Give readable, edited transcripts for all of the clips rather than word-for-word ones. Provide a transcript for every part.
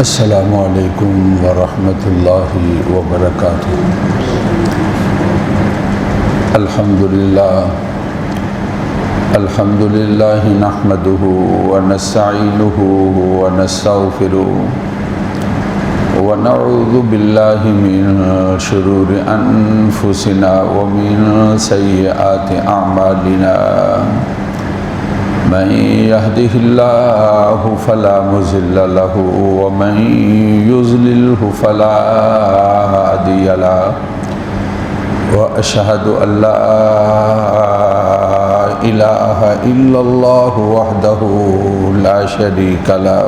السلام علیکم ورحمۃ اللہ وبرکاتہ۔ الحمد للہ نحمدہ ونستعینہ ونستغفرہ ونعوذ باللہ من شرور انفسنا ومن سیئات اعمالنا، من يهده الله فلا مضل له ومن يضلل فلا هادي له، وأشهد أن لا إله إلا الله وحده لا شريك له،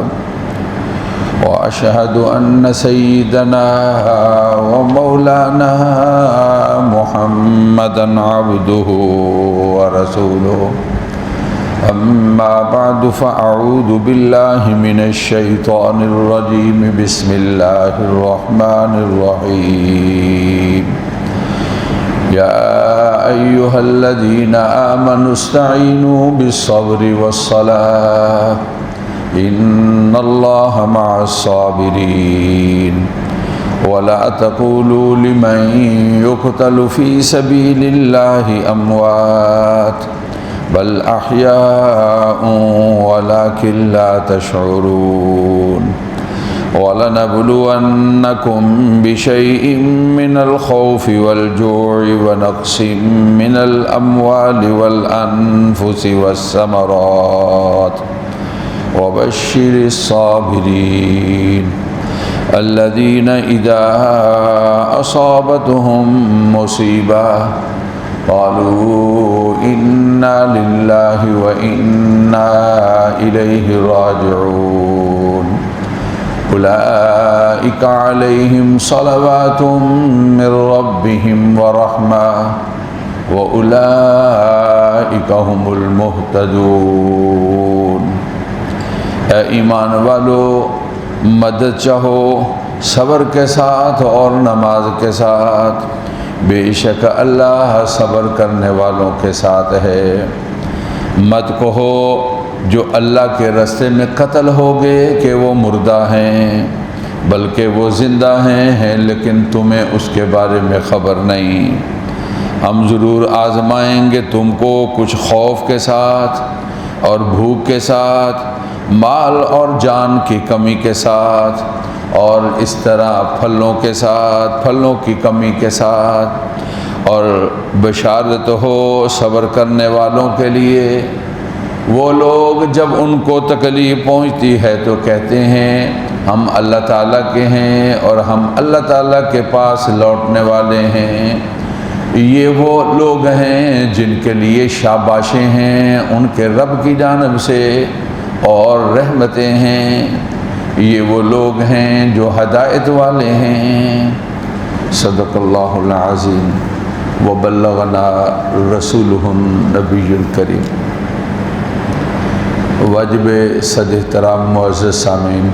وأشهد أن سيدنا ومولانا محمدا عبده ورسوله، أما بعد فأعوذ بالله من الشيطان الرجيم، بسم الله الرحمن الرحيم، يا أيها الذين آمنوا استعينوا بالصبر والصلاة إن الله مع الصابرين، ولا تقولوا لمن يقتل في سبيل الله أموات بل احیاء ولکن لا تشعرون، وَلَنَبْلُوَنَّكُمْ بِشَيْءٍ مِّنَ الْخَوْفِ وَالْجُوعِ وَنَقْصٍ مِّنَ الْأَمْوَالِ وَالْأَنفُسِ وَالثَّمَرَاتِ وَبَشِّرِ الصَّابِرِينَ الَّذِينَ إِذَا أَصَابَتْهُم مُّصِيبَةٌ قالوا إنا لله وإنا إليه راجعون، أولئك عليهم صلوات من ربهم ورحمة وأولئك هم المهتدون۔ اے ایمان والو، مدد چاہو صبر کے ساتھ اور نماز کے ساتھ، بے شک اللہ صبر کرنے والوں کے ساتھ ہے۔ مت کہو جو اللہ کے راستے میں قتل ہو گئے کہ وہ مردہ ہیں، بلکہ وہ زندہ ہیں لیکن تمہیں اس کے بارے میں خبر نہیں۔ ہم ضرور آزمائیں گے تم کو کچھ خوف کے ساتھ اور بھوک کے ساتھ، مال اور جان کی کمی کے ساتھ، اور اس طرح پھلوں کے ساتھ، پھلوں کی کمی کے ساتھ، اور بشارت ہو صبر کرنے والوں کے لیے۔ وہ لوگ جب ان کو تکلیف پہنچتی ہے تو کہتے ہیں ہم اللہ تعالیٰ کے ہیں اور ہم اللہ تعالیٰ کے پاس لوٹنے والے ہیں۔ یہ وہ لوگ ہیں جن کے لیے شاباشیں ہیں ان کے رب کی جانب سے اور رحمتیں ہیں، یہ وہ لوگ ہیں جو ہدایت والے ہیں۔ صدق اللہ العظیم وبلغنا رسولہ النبی الکریم۔ واجب صد احترام معزز سامعین،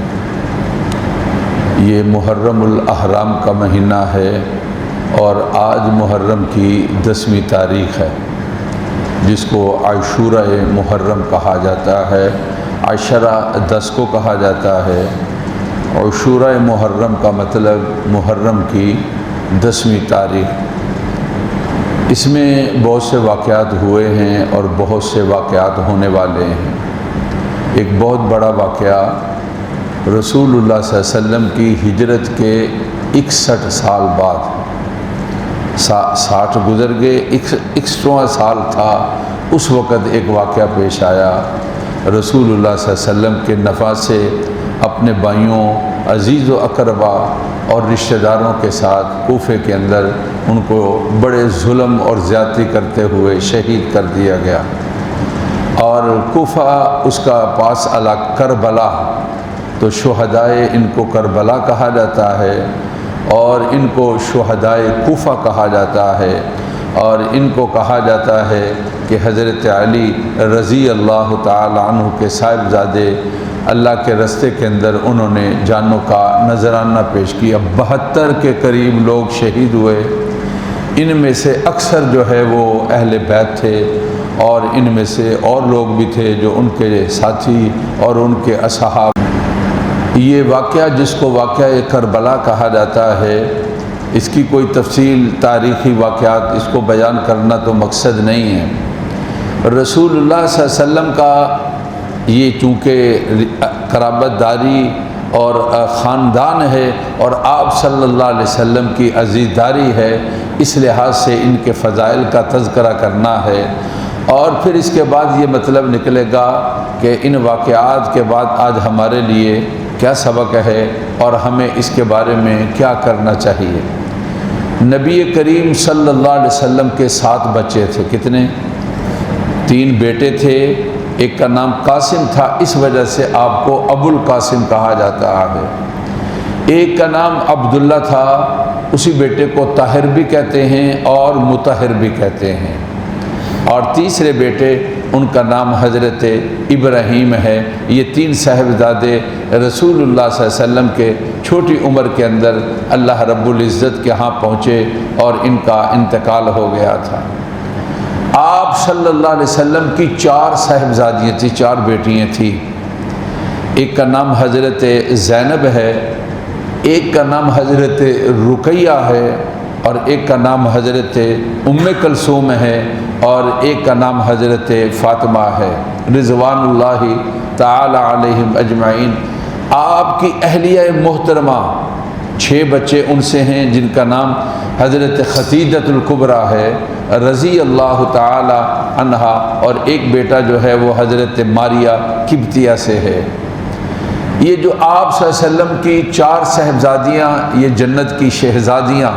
یہ محرم الاحرام کا مہینہ ہے اور آج محرم کی 10ویں تاریخ ہے، جس کو عاشورہ محرم کہا جاتا ہے، عشرہ 10 کو کہا جاتا ہے۔ عاشورہ محرم کا مطلب محرم کی 10ویں تاریخ۔ اس میں بہت سے واقعات ہوئے ہیں اور بہت سے واقعات ہونے والے ہیں۔ ایک بہت بڑا واقعہ رسول اللہ صلی اللہ علیہ وسلم کی ہجرت کے 61 سال بعد، 60 گزر گئے، 61واں سال تھا، اس وقت ایک واقعہ پیش آیا۔ رسول اللہ صلی اللہ علیہ وسلم کے نفع سے اپنے بھائیوں، عزیز و اقربا اور رشتہ داروں کے ساتھ کوفے کے اندر ان کو بڑے ظلم اور زیادتی کرتے ہوئے شہید کر دیا گیا، اور کوفہ اس کا پاس علاقہ کربلا، تو شہدائے ان کو کربلا کہا جاتا ہے اور ان کو شہدائے کوفہ کہا جاتا ہے، اور ان کو کہا جاتا ہے کہ حضرت علی رضی اللہ تعالی عنہ کے صاحبزادے اللہ کے راستے کے اندر انہوں نے جانوں کا نذرانہ پیش کیا۔ 72 کے قریب لوگ شہید ہوئے، ان میں سے اکثر جو ہے وہ اہل بیت تھے، اور ان میں سے اور لوگ بھی تھے جو ان کے ساتھی اور ان کے اصحاب۔ یہ واقعہ جس کو واقعہ کربلا کہا جاتا ہے، اس کی کوئی تفصیل تاریخی واقعات اس کو بیان کرنا تو مقصد نہیں ہے۔ رسول اللہ صلی اللہ علیہ وسلم کا یہ چونکہ قرابت داری اور خاندان ہے اور آپ صلی اللہ علیہ وسلم کی عزیزداری ہے، اس لحاظ سے ان کے فضائل کا تذکرہ کرنا ہے، اور پھر اس کے بعد یہ مطلب نکلے گا کہ ان واقعات کے بعد آج ہمارے لیے کیا سبق ہے اور ہمیں اس کے بارے میں کیا کرنا چاہیے۔ نبی کریم صلی اللہ علیہ وسلم کے 7 بچے تھے، کتنے؟ 3 بیٹے تھے، ایک کا نام قاسم تھا، اس وجہ سے آپ کو ابو القاسم کہا جاتا ہے۔ ایک کا نام عبداللہ تھا، اسی بیٹے کو طاہر بھی کہتے ہیں اور مطہر بھی کہتے ہیں، اور تیسرے بیٹے ان کا نام حضرت ابراہیم ہے۔ یہ 3 صاحبزادے رسول اللہ صلی اللہ علیہ وسلم کے چھوٹی عمر کے اندر اللہ رب العزت کے ہاں پہنچے اور ان کا انتقال ہو گیا تھا۔ آپ صلی اللہ علیہ وسلم کی 4 صاحبزادیاں تھیں، 4 بیٹیاں تھیں۔ ایک کا نام حضرت زینب ہے، ایک کا نام حضرت رقیہ ہے، اور ایک کا نام حضرت کلثوم ہے، اور ایک کا نام حضرت فاطمہ ہے رضوان اللہ تعالی علیہم اجمعین۔ آپ کی اہلیہ محترمہ 6 بچے ان سے ہیں، جن کا نام حضرت خدیجۃ الکبریٰ ہے رضی اللہ تعالی عنہا، اور ایک بیٹا جو ہے وہ حضرت ماریہ قبطیہ سے ہے۔ یہ جو آپ صلی اللہ علیہ وسلم کی 4 صاحبزادیاں، یہ جنت کی شہزادیاں،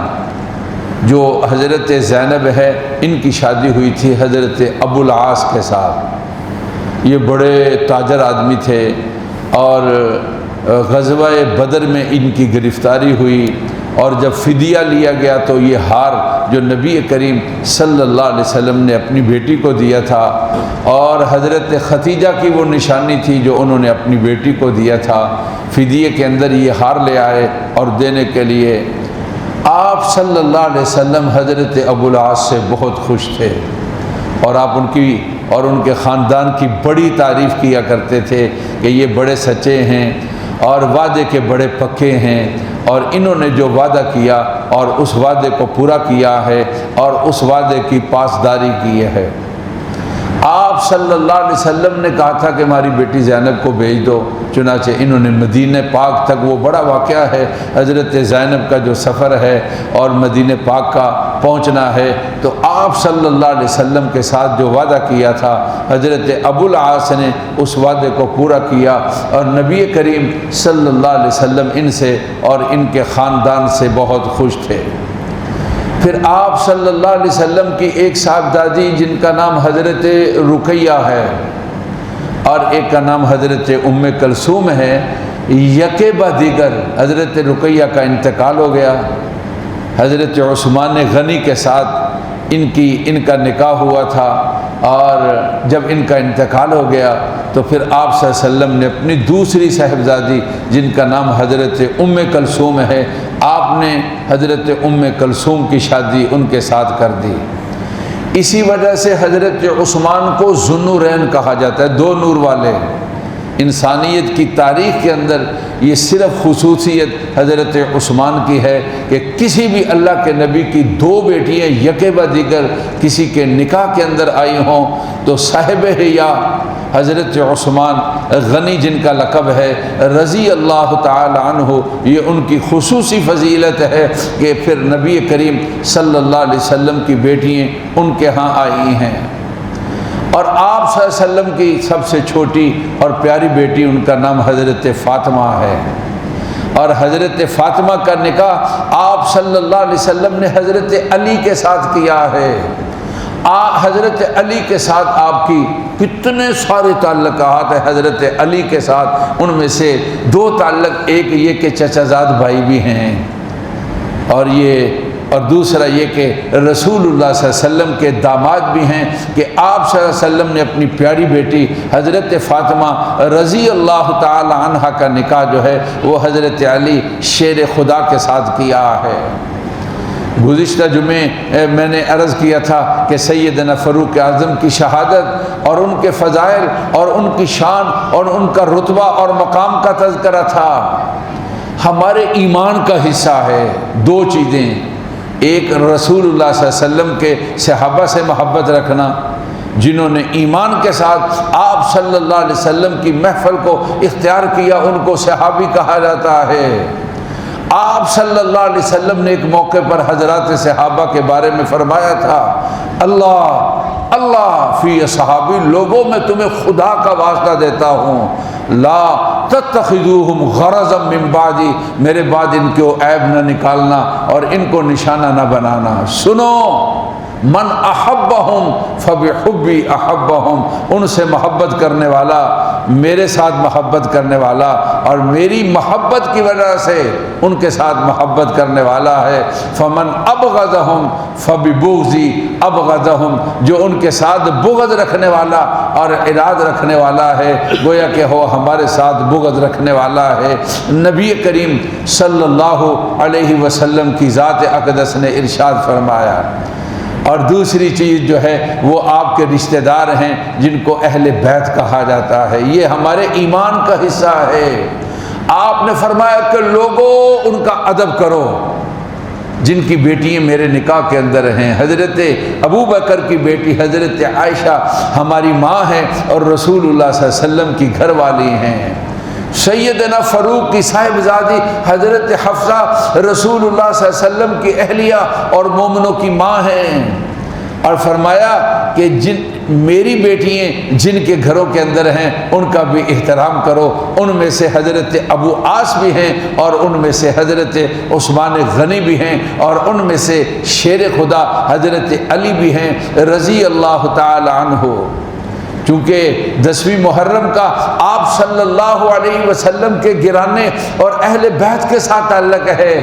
جو حضرت زینب ہے، ان کی شادی ہوئی تھی حضرت ابو العاص کے ساتھ۔ یہ بڑے تاجر آدمی تھے، اور غزوہ بدر میں ان کی گرفتاری ہوئی، اور جب فدیہ لیا گیا تو یہ ہار جو نبی کریم صلی اللہ علیہ وسلم نے اپنی بیٹی کو دیا تھا، اور حضرت خدیجہ کی وہ نشانی تھی جو انہوں نے اپنی بیٹی کو دیا تھا، فدیے کے اندر یہ ہار لے آئے اور دینے کے لیے آپ صلی اللہ علیہ وسلم حضرت ابو العاص سے بہت خوش تھے، اور آپ ان کی اور ان کے خاندان کی بڑی تعریف کیا کرتے تھے کہ یہ بڑے سچے ہیں اور وعدے کے بڑے پکے ہیں، اور انہوں نے جو وعدہ کیا اور اس وعدے کو پورا کیا ہے اور اس وعدے کی پاسداری کی ہے۔ آپ صلی اللہ علیہ وسلم نے کہا تھا کہ ہماری بیٹی زینب کو بھیج دو، چنانچہ انہوں نے مدینہ پاک تک، وہ بڑا واقعہ ہے حضرت زینب کا جو سفر ہے اور مدینہ پاک کا پہنچنا ہے، تو آپ صلی اللہ علیہ وسلم کے ساتھ جو وعدہ کیا تھا حضرت ابو العاص نے اس وعدے کو پورا کیا، اور نبی کریم صلی اللہ علیہ وسلم ان سے اور ان کے خاندان سے بہت خوش تھے۔ پھر آپ صلی اللہ علیہ وسلم کی ایک صاحبزادی جن کا نام حضرت رقیہ ہے اور ایک کا نام حضرت کلثوم ہے، یکے بعد دیگر حضرت رقیہ کا انتقال ہو گیا۔ حضرت عثمان غنی کے ساتھ ان کا نکاح ہوا تھا، اور جب ان کا انتقال ہو گیا تو پھر آپ صلی اللہ علیہ وسلم نے اپنی دوسری صاحبزادی جن کا نام حضرت کلثوم ہے، آپ نے حضرت کلثوم کی شادی ان کے ساتھ کر دی۔ اسی وجہ سے حضرت عثمان کو ذو النورین کہا جاتا ہے، 2 نور والے۔ انسانیت کی تاریخ کے اندر یہ صرف خصوصیت حضرت عثمان کی ہے کہ کسی بھی اللہ کے نبی کی 2 بیٹیاں یکے بعد دیگر کسی کے نکاح کے اندر آئی ہوں تو صاحب حیا حضرت عثمان غنی جن کا لقب ہے رضی اللہ تعالی عنہ، یہ ان کی خصوصی فضیلت ہے کہ پھر نبی کریم صلی اللہ علیہ وسلم کی بیٹیاں ان کے ہاں آئی ہیں۔ اور آپ صلی اللہ علیہ وسلم کی سب سے چھوٹی اور پیاری بیٹی ان کا نام حضرت فاطمہ ہے، اور حضرت فاطمہ کا نکاح آپ صلی اللہ علیہ وسلم نے حضرت علی کے ساتھ کیا ہے۔ حضرت علی کے ساتھ آپ کی کتنے سارے تعلقات ہیں حضرت علی کے ساتھ، ان میں سے 2 تعلق، ایک یہ کہ چچا زاد بھائی بھی ہیں، اور دوسرا یہ کہ رسول اللہ صلی اللہ علیہ وسلم کے داماد بھی ہیں، کہ آپ صلی اللہ علیہ وسلم نے اپنی پیاری بیٹی حضرت فاطمہ رضی اللہ تعالی عنہ کا نکاح جو ہے وہ حضرت علی شیر خدا کے ساتھ کیا ہے۔ گزشتہ جمعے میں نے عرض کیا تھا کہ سیدنا فاروق اعظم کی شہادت اور ان کے فضائل اور ان کی شان اور ان کا رتبہ اور مقام کا تذکرہ تھا۔ ہمارے ایمان کا حصہ ہے دو چیزیں، ایک رسول اللہ صلی اللہ علیہ وسلم کے صحابہ سے محبت رکھنا، جنہوں نے ایمان کے ساتھ آپ صلی اللہ علیہ وسلم کی محفل کو اختیار کیا، ان کو صحابی کہا جاتا ہے۔ آپ صلی اللہ علیہ وسلم نے ایک موقع پر حضرات صحابہ کے بارے میں فرمایا تھا، اللہ اللہ فی اصحابی، لوگوں میں تمہیں خدا کا واسطہ دیتا ہوں، لا تتخذوہم غرضا من بعدی، میرے بعد ان کو عیب نہ نکالنا اور ان کو نشانہ نہ بنانا۔ سنو، من احبہم فبحبی احبہم، ان سے محبت کرنے والا میرے ساتھ محبت کرنے والا اور میری محبت کی وجہ سے ان کے ساتھ محبت کرنے والا ہے۔ فمن ابغضہم فببغضی ابغضہم، جو ان کے ساتھ بغض رکھنے والا اور اراد رکھنے والا ہے، گویا کہ وہ ہمارے ساتھ بغض رکھنے والا ہے۔ نبی کریم صلی اللہ علیہ وسلم کی ذات اقدس نے ارشاد فرمایا۔ اور دوسری چیز جو ہے وہ آپ کے رشتہ دار ہیں جن کو اہل بیت کہا جاتا ہے، یہ ہمارے ایمان کا حصہ ہے۔ آپ نے فرمایا کہ لوگوں ان کا ادب کرو، جن کی بیٹیاں میرے نکاح کے اندر ہیں۔ حضرت ابو بکر کی بیٹی حضرت عائشہ ہماری ماں ہے اور رسول اللہ صلی اللہ علیہ وسلم کی گھر والی ہیں۔ سیدنا فاروق کی صاحبزادی حضرت حفصہ رسول اللہ صلی اللہ علیہ وسلم کی اہلیہ اور مومنوں کی ماں ہیں، اور فرمایا کہ میری بیٹیاں جن کے گھروں کے اندر ہیں ان کا بھی احترام کرو۔ ان میں سے حضرت ابو عاص بھی ہیں اور ان میں سے حضرت عثمان غنی بھی ہیں اور ان میں سے شیر خدا حضرت علی بھی ہیں رضی اللہ تعالی عنہ۔ چونکہ 10ویں محرم کا آپ صلی اللہ علیہ وسلم کے گرانے اور اہل بیت کے ساتھ تعلق ہے۔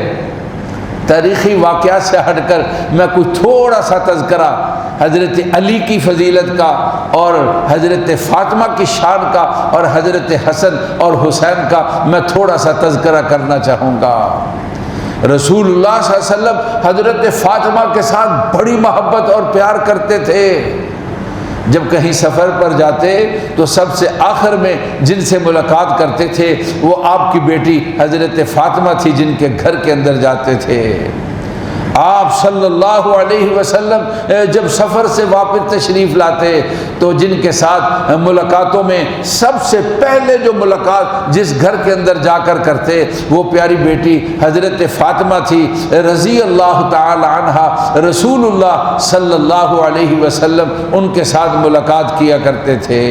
تاریخی واقعات سے ہٹ کر میں کوئی تھوڑا سا تذکرہ حضرت علی کی فضیلت کا اور حضرت فاطمہ کی شان کا اور حضرت حسن اور حسین کا میں تھوڑا سا تذکرہ کرنا چاہوں گا۔ رسول اللہ صلی اللہ علیہ وسلم حضرت فاطمہ کے ساتھ بڑی محبت اور پیار کرتے تھے۔ جب کہیں سفر پر جاتے تو سب سے آخر میں جن سے ملاقات کرتے تھے وہ آپ کی بیٹی حضرت فاطمہ تھی، جن کے گھر کے اندر جاتے تھے۔ آپ صلی اللہ علیہ وسلم جب سفر سے واپس تشریف لاتے تو جن کے ساتھ ملاقاتوں میں سب سے پہلے جو ملاقات جس گھر کے اندر جا کر کرتے وہ پیاری بیٹی حضرت فاطمہ تھی رضی اللہ تعالی عنہا۔ رسول اللہ صلی اللہ علیہ وسلم ان کے ساتھ ملاقات کیا کرتے تھے۔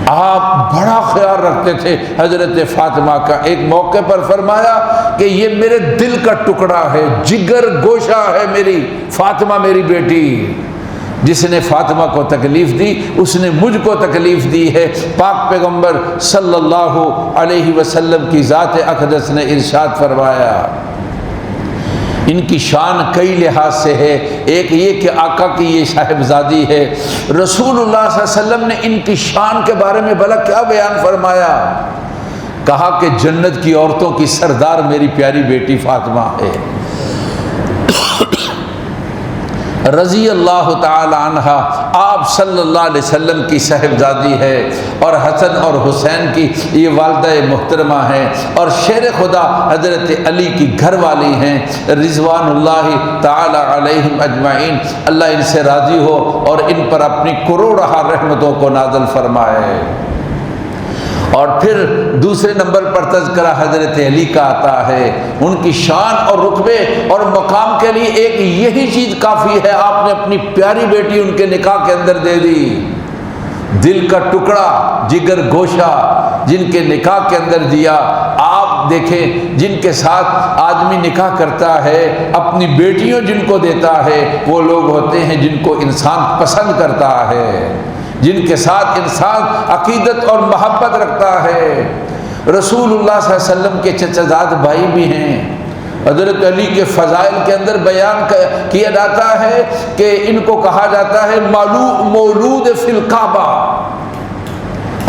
آپ بڑا خیال رکھتے تھے حضرت فاطمہ کا۔ ایک موقع پر فرمایا کہ یہ میرے دل کا ٹکڑا ہے، جگر گوشہ ہے میری فاطمہ، میری بیٹی۔ جس نے فاطمہ کو تکلیف دی اس نے مجھ کو تکلیف دی ہے۔ پاک پیغمبر صلی اللہ علیہ وسلم کی ذات اقدس نے ارشاد فرمایا، ان کی شان کئی لحاظ سے ہے۔ ایک یہ کہ آقا کی یہ صاحبزادی ہے۔ رسول اللہ صلی اللہ علیہ وسلم نے ان کی شان کے بارے میں بھلا کیا بیان فرمایا؟ کہا کہ جنت کی عورتوں کی سردار میری پیاری بیٹی فاطمہ ہے رضی اللہ تعالی عنہا۔ آپ صلی اللہ علیہ وسلم کی صاحبزادی ہے اور حسن اور حسین کی یہ والدہ محترمہ ہیں اور شیر خدا حضرت علی کی گھر والی ہیں رضوان اللہ تعالی علیہم اجمعین۔ اللہ ان سے راضی ہو اور ان پر اپنی کروڑہ رحمتوں کو نازل فرمائے۔ اور پھر دوسرے نمبر پر تذکرہ حضرت علی کا آتا ہے۔ ان کی شان اور رتبے اور مقام کے لیے ایک یہی چیز کافی ہے، آپ نے اپنی پیاری بیٹی ان کے نکاح کے اندر دے دی۔ دل کا ٹکڑا، جگر گوشہ، جن کے نکاح کے اندر دیا۔ آپ دیکھیں جن کے ساتھ آدمی نکاح کرتا ہے اپنی بیٹیوں جن کو دیتا ہے وہ لوگ ہوتے ہیں جن کو انسان پسند کرتا ہے، جن کے ساتھ انسان عقیدت اور محبت رکھتا ہے۔ رسول اللہ صلی اللہ علیہ وسلم کے چچا زاد بھائی بھی ہیں۔ حضرت علی کے فضائل کے اندر بیان کیا جاتا ہے کہ ان کو کہا جاتا ہے مولود فی الکعبہ،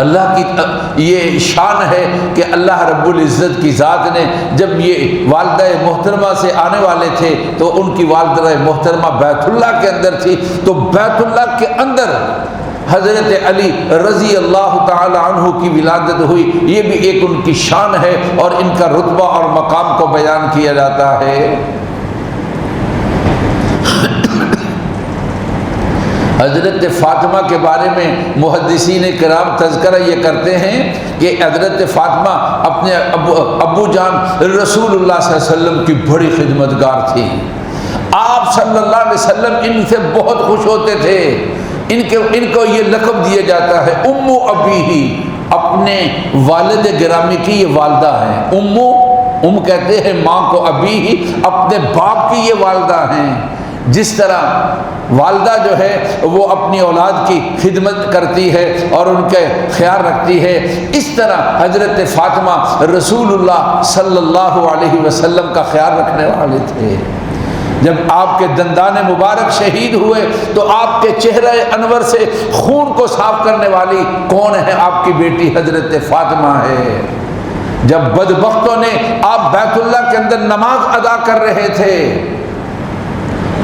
اللہ کی یہ شان ہے کہ اللہ رب العزت کی ذات نے جب یہ والدہ محترمہ سے آنے والے تھے تو ان کی والدہ محترمہ بیت اللہ کے اندر تھی، تو بیت اللہ کے اندر حضرت علی رضی اللہ تعالی عنہ کی ولادت ہوئی۔ یہ بھی ایک ان کی شان ہے اور ان کا رتبہ اور مقام کو بیان کیا جاتا ہے۔ حضرت فاطمہ کے بارے میں محدثین کرام تذکرہ یہ کرتے ہیں کہ حضرت فاطمہ اپنے ابو جان رسول اللہ صلی اللہ علیہ وسلم کی بڑی خدمتگار تھی۔ آپ صلی اللہ علیہ وسلم ان سے بہت خوش ہوتے تھے۔ ان کو یہ لقب دیا جاتا ہے ام ابی ہی، اپنے والد گرامی کی یہ والدہ ہیں۔ ام کہتے ہیں ماں کو، ابی ہی اپنے باپ کی یہ والدہ ہیں۔ جس طرح والدہ جو ہے وہ اپنی اولاد کی خدمت کرتی ہے اور ان کے خیال رکھتی ہے، اس طرح حضرت فاطمہ رسول اللہ صلی اللہ علیہ وسلم کا خیال رکھنے والے تھے۔ جب آپ کے دندان مبارک شہید ہوئے تو آپ کے چہرہ انور سے خون کو صاف کرنے والی کون ہے؟ آپ کی بیٹی حضرت فاطمہ ہے۔ جب بدبختوں نے آپ بیت اللہ کے اندر نماز ادا کر رہے تھے،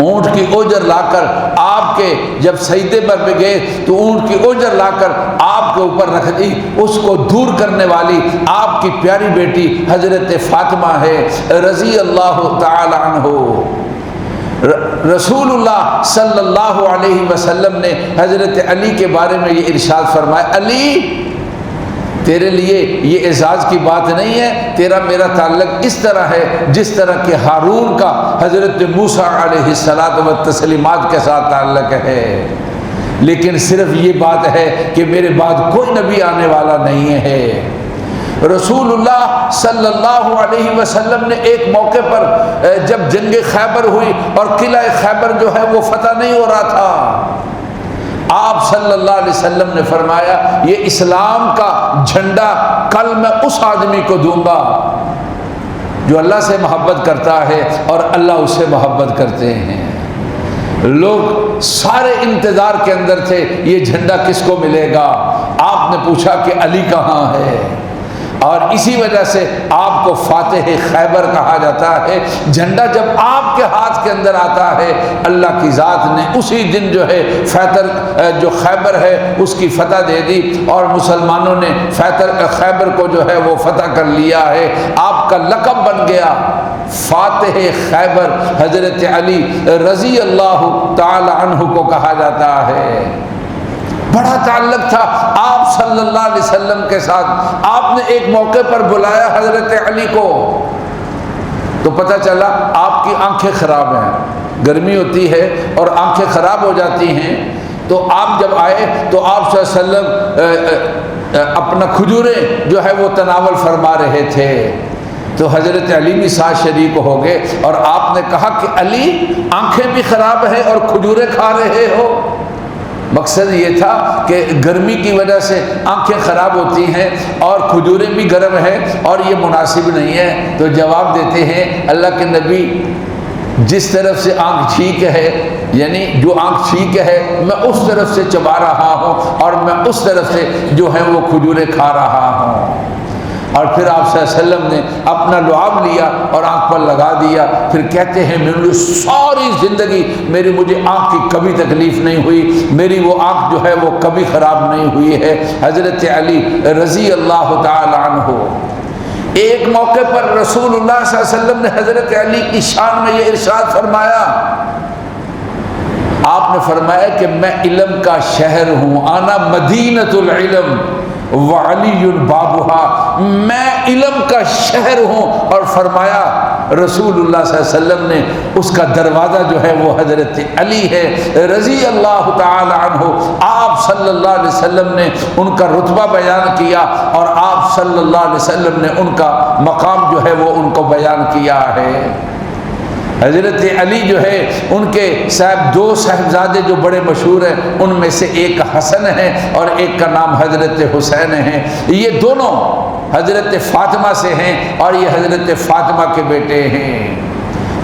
اونٹ کی اوجر لا کر آپ کے جب سجدے پر گئے تو اونٹ کی اوجر لا کر آپ کے اوپر رکھ دی، اس کو دور کرنے والی آپ کی پیاری بیٹی حضرت فاطمہ ہے رضی اللہ تعالی عنہ۔ رسول اللہ صلی اللہ علیہ وسلم نے حضرت علی کے بارے میں یہ ارشاد فرمایا، علی تیرے لیے یہ اعزاز کی بات نہیں ہے، تیرا میرا تعلق اس طرح ہے جس طرح کہ ہارون کا حضرت موسیٰ علیہ الصلاۃ والتسلیمات کے ساتھ تعلق ہے، لیکن صرف یہ بات ہے کہ میرے بعد کوئی نبی آنے والا نہیں ہے۔ رسول اللہ صلی اللہ علیہ وسلم نے ایک موقع پر جب جنگ خیبر ہوئی اور قلعہ خیبر جو ہے وہ فتح نہیں ہو رہا تھا، آپ صلی اللہ علیہ وسلم نے فرمایا یہ اسلام کا جھنڈا کل میں اس آدمی کو دوں گا جو اللہ سے محبت کرتا ہے اور اللہ اس سے محبت کرتے ہیں۔ لوگ سارے انتظار کے اندر تھے یہ جھنڈا کس کو ملے گا۔ آپ نے پوچھا کہ علی کہاں ہے، اور اسی وجہ سے آپ کو فاتح خیبر کہا جاتا ہے۔ جھنڈا جب آپ کے ہاتھ کے اندر آتا ہے اللہ کی ذات نے اسی دن جو ہے جو خیبر ہے اس کی فتح دے دی اور مسلمانوں نے خیبر کو جو ہے وہ فتح کر لیا ہے۔ آپ کا لقب بن گیا فاتح خیبر، حضرت علی رضی اللہ تعالی عنہ کو کہا جاتا ہے۔ بڑا تعلق تھا آپ صلی اللہ علیہ وسلم کے ساتھ۔ آپ نے ایک موقع پر بلایا حضرت علی کو تو پتہ چلا آپ کی آنکھیں خراب ہیں، گرمی ہوتی ہے اور آنکھیں خراب ہو جاتی ہیں، تو آپ جب آئے تو آپ صلی اللہ علیہ وسلم اپنا کھجوریں جو ہے وہ تناول فرما رہے تھے، تو حضرت علی بھی ساتھ شریک ہو گئے اور آپ نے کہا کہ علی آنکھیں بھی خراب ہیں اور کھجوریں کھا رہے ہو۔ مقصد یہ تھا کہ گرمی کی وجہ سے آنکھیں خراب ہوتی ہیں اور کھجوریں بھی گرم ہیں اور یہ مناسب نہیں ہے، تو جواب دیتے ہیں اللہ کے نبی جس طرف سے آنکھ ٹھیک ہے، یعنی جو آنکھ ٹھیک ہے میں اس طرف سے چبا رہا ہوں اور میں اس طرف سے جو ہے وہ کھجوریں کھا رہا ہوں۔ اور پھر آپ صلی اللہ علیہ وسلم نے اپنا لعاب لیا اور آنکھ پر لگا دیا۔ پھر کہتے ہیں میری ساری زندگی مجھے آنکھ کی کبھی تکلیف نہیں ہوئی، میری وہ آنکھ جو ہے وہ کبھی خراب نہیں ہوئی ہے۔ حضرت علی رضی اللہ تعالی عنہ۔ ایک موقع پر رسول اللہ صلی اللہ علیہ وسلم نے حضرت علی کی شان میں یہ ارشاد فرمایا، آپ نے فرمایا کہ میں علم کا شہر ہوں، انا مدینۃ العلم وعلی بابھا، میں علم کا شہر ہوں، اور فرمایا رسول اللہ صلی اللہ علیہ وسلم نے اس کا دروازہ جو ہے وہ حضرت علی ہے رضی اللہ تعالی عنہ۔ آپ صلی اللہ علیہ وسلم نے ان کا رتبہ بیان کیا اور آپ صلی اللہ علیہ وسلم نے ان کا مقام جو ہے وہ ان کو بیان کیا ہے۔ حضرت علی جو ہے ان کے دو صاحبزادے جو بڑے مشہور ہیں ان میں سے ایک حسن ہے اور ایک کا نام حضرت حسین ہے، یہ دونوں حضرت فاطمہ سے ہیں اور یہ حضرت فاطمہ کے بیٹے ہیں۔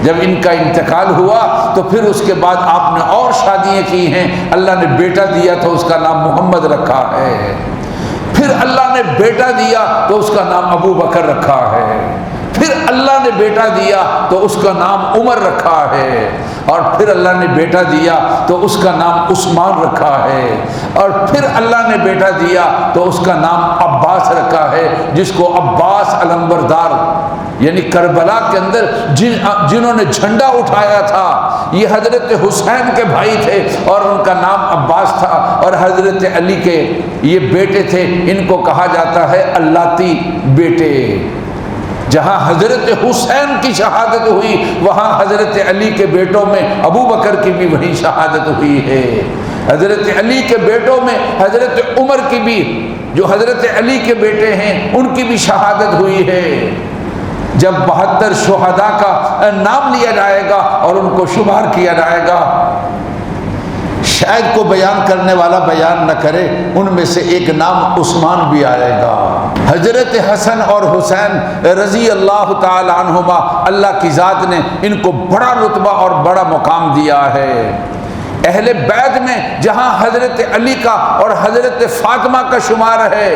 جب ان کا انتقال ہوا تو پھر اس کے بعد آپ نے اور شادیاں کی ہیں، اللہ نے بیٹا دیا تو اس کا نام محمد رکھا ہے۔ پھر اللہ نے بیٹا دیا تو اس کا نام ابو بکر رکھا ہے، پھر اللہ نے بیٹا دیا تو اس کا نام عمر رکھا ہے، اور پھر اللہ نے بیٹا دیا تو اس کا نام عثمان رکھا ہے، اور پھر اللہ نے بیٹا دیا تو اس کا نام عباس رکھا ہے، جس کو عباس علمبردار، یعنی کربلا کے اندر جنہوں نے جھنڈا اٹھایا تھا یہ حضرت حسین کے بھائی تھے اور ان کا نام عباس تھا، اور حضرت علی کے یہ بیٹے تھے، ان کو کہا جاتا ہے اللاتی بیٹے۔ جہاں حضرت حسین کی شہادت ہوئی وہاں حضرت علی کے بیٹوں میں ابو بکر کی بھی وہی شہادت ہوئی ہے، حضرت علی کے بیٹوں میں حضرت عمر کی بھی، جو حضرت علی کے بیٹے ہیں ان کی بھی شہادت ہوئی ہے۔ جب 72 شہداء کا نام لیا جائے گا اور ان کو شمار کیا جائے گا، شاید کو بیان کرنے والا بیان نہ کرے، ان میں سے ایک نام عثمان بھی آئے گا۔ حضرت حسن اور حسین رضی اللہ تعالی عنہما، اللہ کی ذات نے ان کو بڑا رتبہ اور بڑا مقام دیا ہے۔ اہل بیت میں جہاں حضرت علی کا اور حضرت فاطمہ کا شمار ہے،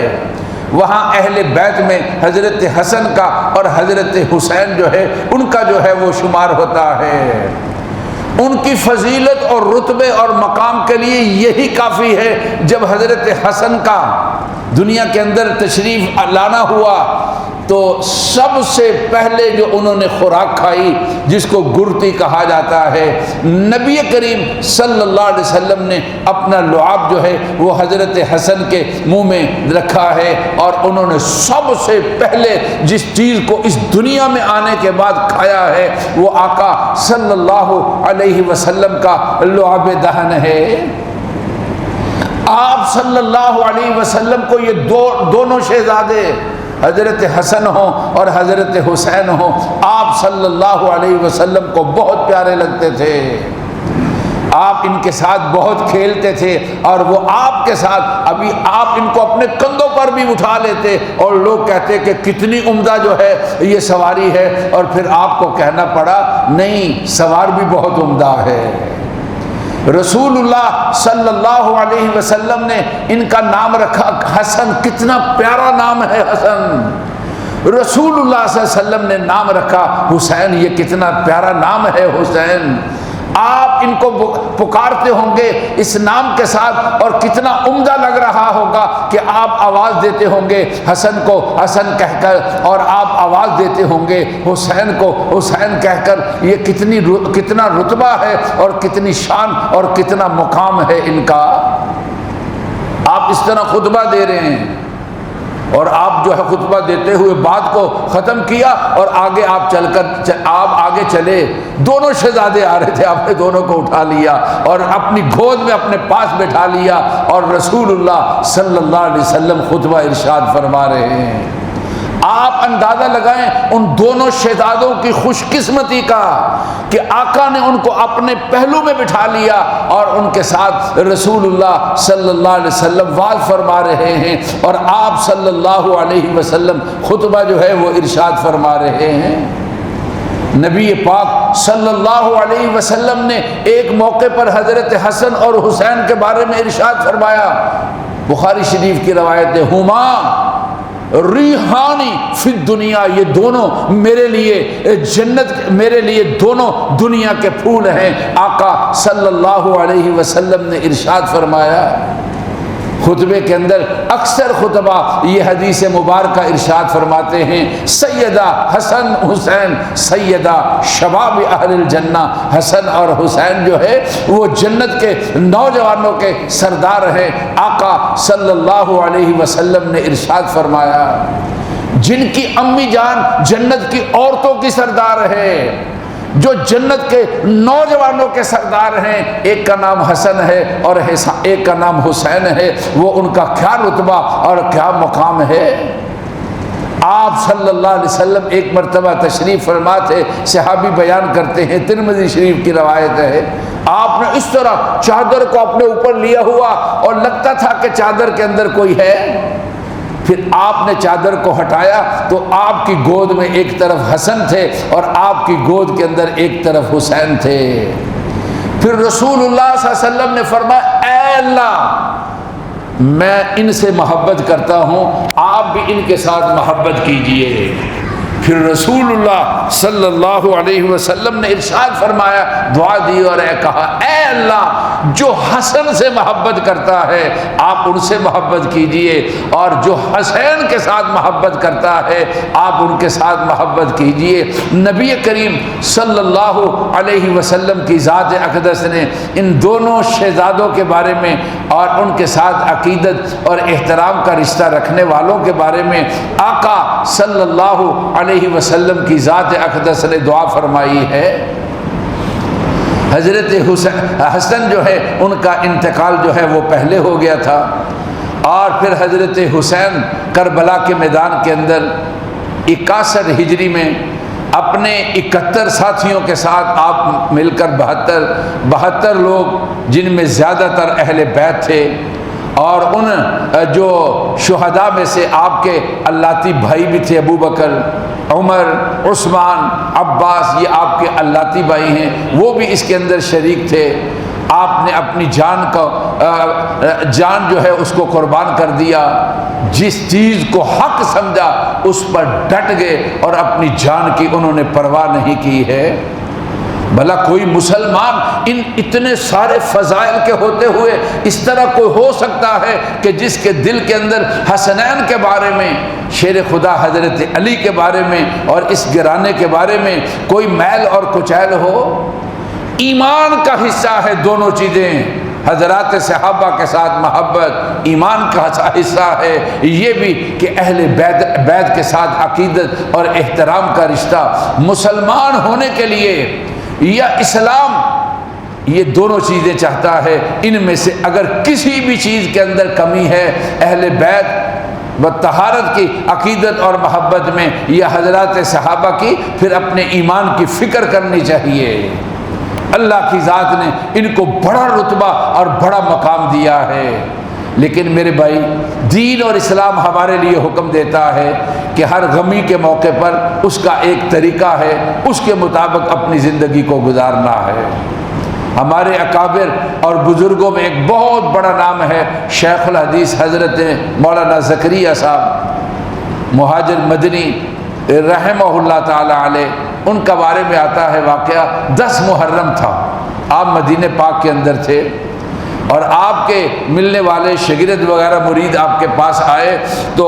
وہاں اہل بیت میں حضرت حسن کا اور حضرت حسین جو ہے ان کا جو ہے وہ شمار ہوتا ہے۔ ان کی فضیلت اور رتبے اور مقام کے لیے یہی کافی ہے، جب حضرت حسن کا دنیا کے اندر تشریف لانا ہوا تو سب سے پہلے جو انہوں نے خوراک کھائی جس کو گرتی کہا جاتا ہے، نبی کریم صلی اللہ علیہ وسلم نے اپنا لعاب جو ہے وہ حضرت حسن کے منہ میں رکھا ہے، اور انہوں نے سب سے پہلے جس چیز کو اس دنیا میں آنے کے بعد کھایا ہے وہ آقا صلی اللہ علیہ وسلم کا لعاب دہن ہے۔ آپ صلی اللہ علیہ وسلم کو یہ دونوں شہزادے حضرت حسن ہوں اور حضرت حسین ہوں، آپ صلی اللہ علیہ وسلم کو بہت پیارے لگتے تھے، آپ ان کے ساتھ بہت کھیلتے تھے، اور وہ آپ کے ساتھ ابھی آپ ان کو اپنے کندھوں پر بھی اٹھا لیتے اور لوگ کہتے کہ کتنی عمدہ جو ہے یہ سواری ہے، اور پھر آپ کو کہنا پڑا نہیں، سوار بھی بہت عمدہ ہے۔ رسول اللہ صلی اللہ علیہ وسلم نے ان کا نام رکھا حسن، کتنا پیارا نام ہے حسن۔ رسول اللہ صلی اللہ علیہ وسلم نے نام رکھا حسین، یہ کتنا پیارا نام ہے حسین۔ آپ ان کو پکارتے ہوں گے اس نام کے ساتھ، اور کتنا عمدہ لگ رہا ہوگا کہ آپ آواز دیتے ہوں گے حسن کو حسن کہہ کر، اور آپ آواز دیتے ہوں گے حسین کو حسین کہہ کر۔ یہ کتنا رتبہ ہے اور کتنی شان اور کتنا مقام ہے ان کا۔ آپ اس طرح خطبہ دے رہے ہیں، اور آپ جو ہے خطبہ دیتے ہوئے بات کو ختم کیا اور آگے آپ آگے چلے، دونوں شہزادے آ رہے تھے، آپ نے دونوں کو اٹھا لیا اور اپنی گود میں اپنے پاس بٹھا لیا، اور رسول اللہ صلی اللہ علیہ وسلم خطبہ ارشاد فرما رہے ہیں۔ آپ اندازہ لگائیں ان دونوں شہزادوں کی خوش قسمتی کا کہ آقا نے ان کو اپنے پہلو میں بٹھا لیا اور ان کے ساتھ رسول اللہ صلی اللہ علیہ وسلم واعظ فرما رہے ہیں، اور آپ صلی اللہ علیہ وسلم خطبہ جو ہے وہ ارشاد فرما رہے ہیں۔ نبی پاک صلی اللہ علیہ وسلم نے ایک موقع پر حضرت حسن اور حسین کے بارے میں ارشاد فرمایا، بخاری شریف کی روایت ہے، ہما ریحانی فی الدنیا، یہ دونوں میرے لیے جنت، میرے لیے دونوں دنیا کے پھول ہیں۔ آقا صلی اللہ علیہ وسلم نے ارشاد فرمایا۔ خطبے کے اندر اکثر خطبہ یہ حدیث مبارکہ ارشاد فرماتے ہیں، سیدہ حسن حسین سیدہ شباب اہل الجنہ، حسن اور حسین جو ہے وہ جنت کے نوجوانوں کے سردار ہیں۔ آقا صلی اللہ علیہ وسلم نے ارشاد فرمایا، جن کی امی جان جنت کی عورتوں کی سردار ہے، جو جنت کے نوجوانوں کے سردار ہیں، ایک کا نام حسن ہے اور ایک کا نام حسین ہے، وہ ان کا کیا رتبہ اور کیا مقام ہے۔ آپ صلی اللہ علیہ وسلم ایک مرتبہ تشریف فرما تھے، صحابی بیان کرتے ہیں، ترمذی شریف کی روایت ہے، آپ نے اس طرح چادر کو اپنے اوپر لیا ہوا اور لگتا تھا کہ چادر کے اندر کوئی ہے، پھر آپ نے چادر کو ہٹایا تو آپ کی گود میں ایک طرف حسن تھے اور آپ کی گود کے اندر ایک طرف حسین تھے۔ پھر رسول اللہ صلی اللہ علیہ وسلم نے فرمایا، اے اللہ، میں ان سے محبت کرتا ہوں، آپ بھی ان کے ساتھ محبت کیجئے۔ پھر رسول اللہ صلی اللہ علیہ وسلم نے ارشاد فرمایا، دعا دی اور کہا، اے اللہ جو حسن سے محبت کرتا ہے آپ ان سے محبت کیجئے، اور جو حسین کے ساتھ محبت کرتا ہے آپ ان کے ساتھ محبت کیجئے۔ نبی کریم صلی اللہ علیہ وسلم کی ذات اقدس نے ان دونوں شہزادوں کے بارے میں اور ان کے ساتھ عقیدت اور احترام کا رشتہ رکھنے والوں کے بارے میں آقا صلی اللہ علیہ وسلم کی ذات اقدس نے دعا فرمائی ہے۔ حضرت حسن جو ہے ان کا انتقال جو ہے وہ پہلے ہو گیا تھا، اور پھر حضرت حسین کربلا کے میدان کے اندر 61 ہجری میں اپنے 71 ساتھیوں کے ساتھ آپ مل کر 72 لوگ، جن میں زیادہ تر اہل بیت تھے، اور ان جو شہداء میں سے آپ کے اللہتی بھائی بھی تھے، ابو بکر، عمر، عثمان، عباس، یہ آپ کے اللہتی بھائی ہیں، وہ بھی اس کے اندر شریک تھے۔ آپ نے اپنی جان جو ہے اس کو قربان کر دیا، جس چیز کو حق سمجھا اس پر ڈٹ گئے اور اپنی جان کی انہوں نے پرواہ نہیں کی ہے۔ بھلا کوئی مسلمان ان اتنے سارے فضائل کے ہوتے ہوئے اس طرح کوئی ہو سکتا ہے کہ جس کے دل کے اندر حسنین کے بارے میں، شیر خدا حضرت علی کے بارے میں اور اس گرانے کے بارے میں کوئی میل اور کچیل ہو؟ ایمان کا حصہ ہے دونوں چیزیں، حضرات صحابہ کے ساتھ محبت ایمان کا حصہ ہے، یہ بھی کہ اہل بیت کے ساتھ عقیدت اور احترام کا رشتہ۔ مسلمان ہونے کے لیے یا اسلام یہ دونوں چیزیں چاہتا ہے، ان میں سے اگر کسی بھی چیز کے اندر کمی ہے، اہل بیت و طہارت کی عقیدت اور محبت میں یا حضرات صحابہ کی، پھر اپنے ایمان کی فکر کرنی چاہیے۔ اللہ کی ذات نے ان کو بڑا رتبہ اور بڑا مقام دیا ہے، لیکن میرے بھائی دین اور اسلام ہمارے لیے حکم دیتا ہے کہ ہر غمی کے موقع پر اس کا ایک طریقہ ہے، اس کے مطابق اپنی زندگی کو گزارنا ہے۔ ہمارے اکابر اور بزرگوں میں ایک بہت بڑا نام ہے شیخ الحدیث حضرت مولانا زکریا صاحب مہاجر مدنی رحمہ اللہ تعالی علیہ، ان کا بارے میں آتا ہے واقعہ 10 محرم تھا، آپ مدینہ پاک کے اندر تھے، اور آپ کے ملنے والے شاگرد وغیرہ مرید آپ کے پاس آئے تو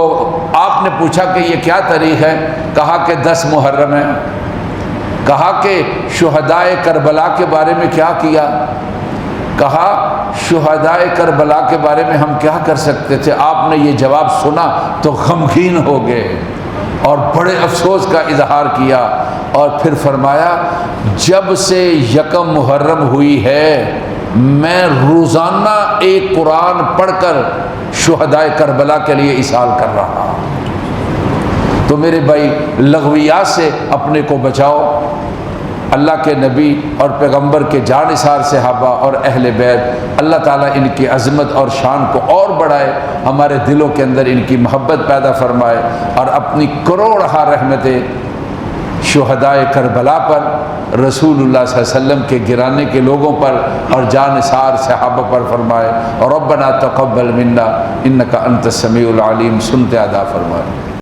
آپ نے پوچھا کہ یہ کیا تاریخ ہے؟ کہا کہ 10 محرم ہے۔ کہا کہ شہدائے کربلا کے بارے میں کیا کیا؟ کہا شہدائے کربلا کے بارے میں ہم کیا کر سکتے تھے؟ آپ نے یہ جواب سنا تو غمگین ہو گئے اور بڑے افسوس کا اظہار کیا، اور پھر فرمایا جب سے 1 محرم ہوئی ہے میں روزانہ ایک قرآن پڑھ کر شہدائے کربلا کے لیے اصال کر رہا۔ تو میرے بھائی لغویات سے اپنے کو بچاؤ، اللہ کے نبی اور پیغمبر کے جانثار صحابہ اور اہل بیت، اللہ تعالیٰ ان کی عظمت اور شان کو اور بڑھائے، ہمارے دلوں کے اندر ان کی محبت پیدا فرمائے، اور اپنی کروڑہا رحمتیں شہدائے کربلا پر، رسول اللہ صلی اللہ علیہ وسلم کے گرانے کے لوگوں پر اور جانثار صحابہ پر فرمائے۔ اور ربنا تقبل منا انک انت السمیع العلیم، سنتے ادا فرمائے۔